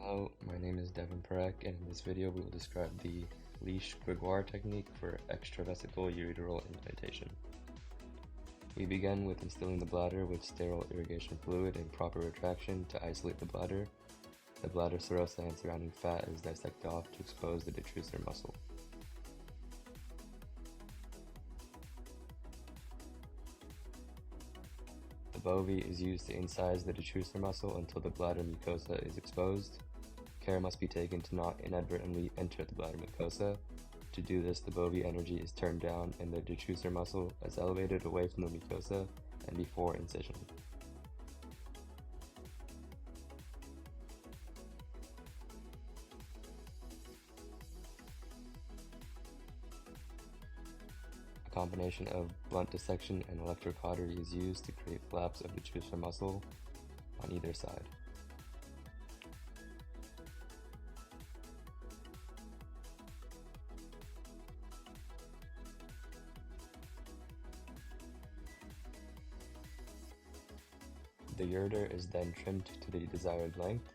Hello, my name is Devin Perek, and in this video we will describe the Lich-Gregoir technique for extravesical ureteral implantation. We begin with instilling the bladder with sterile irrigation fluid and proper retraction to isolate the bladder. The bladder serosa and surrounding fat is dissected off to expose the detrusor muscle. The bovie is used to incise the detrusor muscle until the bladder mucosa is exposed. Care must be taken to not inadvertently enter the bladder mucosa. To do this, the bovie energy is turned down and the detrusor muscle is elevated away from the mucosa and before incision. A combination of blunt dissection and electrocautery is used to create flaps of detrusor muscle on either side. The ureter is then trimmed to the desired length.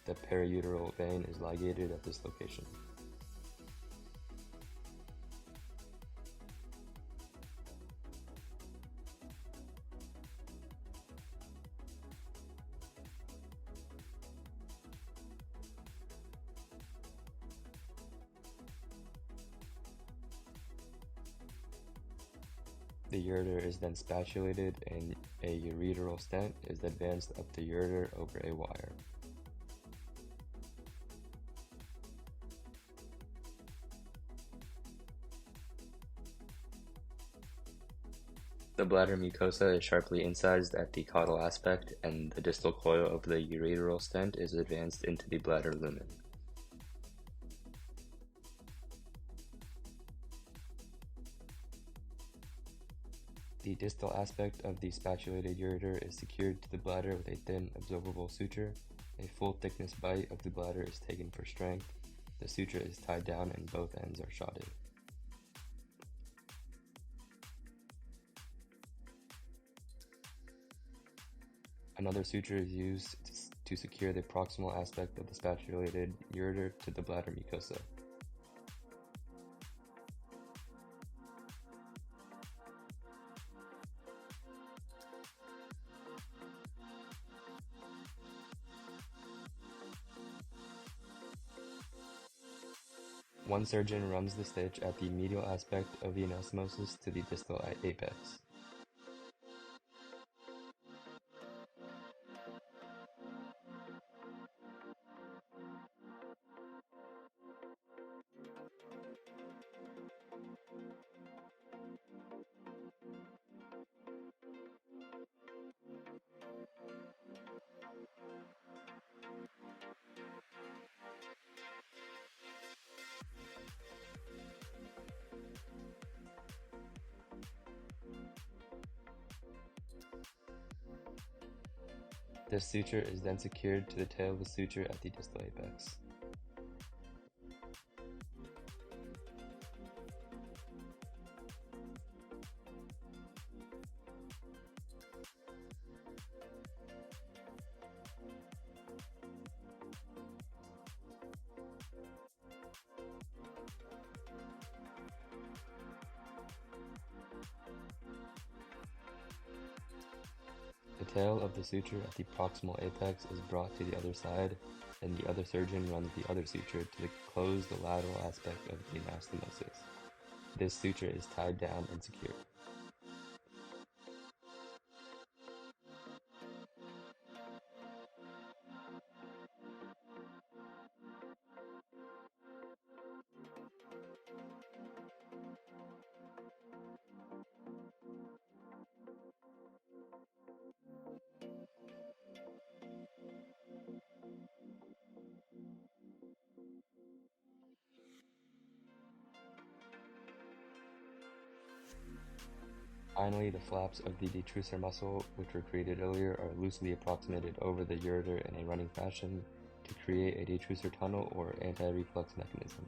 The periuteral vein is ligated at this location. The ureter is then spatulated and a ureteral stent is advanced up the ureter over a wire. The bladder mucosa is sharply incised at the caudal aspect and the distal coil of the ureteral stent is advanced into the bladder lumen. The distal aspect of the spatulated ureter is secured to the bladder with a thin, absorbable suture. A full thickness bite of the bladder is taken for strength. The suture is tied down and both ends are shotted. Another suture is used to secure the proximal aspect of the spatulated ureter to the bladder mucosa. One surgeon runs the stitch at the medial aspect of the anastomosis to the distal apex. This suture is then secured to the tail of the suture at the distal apex. The tail of the suture at the proximal apex is brought to the other side, and the other surgeon runs the other suture to close the lateral aspect of the anastomosis. This suture is tied down and secured. Finally, the flaps of the detrusor muscle, which were created earlier, are loosely approximated over the ureter in a running fashion to create a detrusor tunnel or anti-reflux mechanism.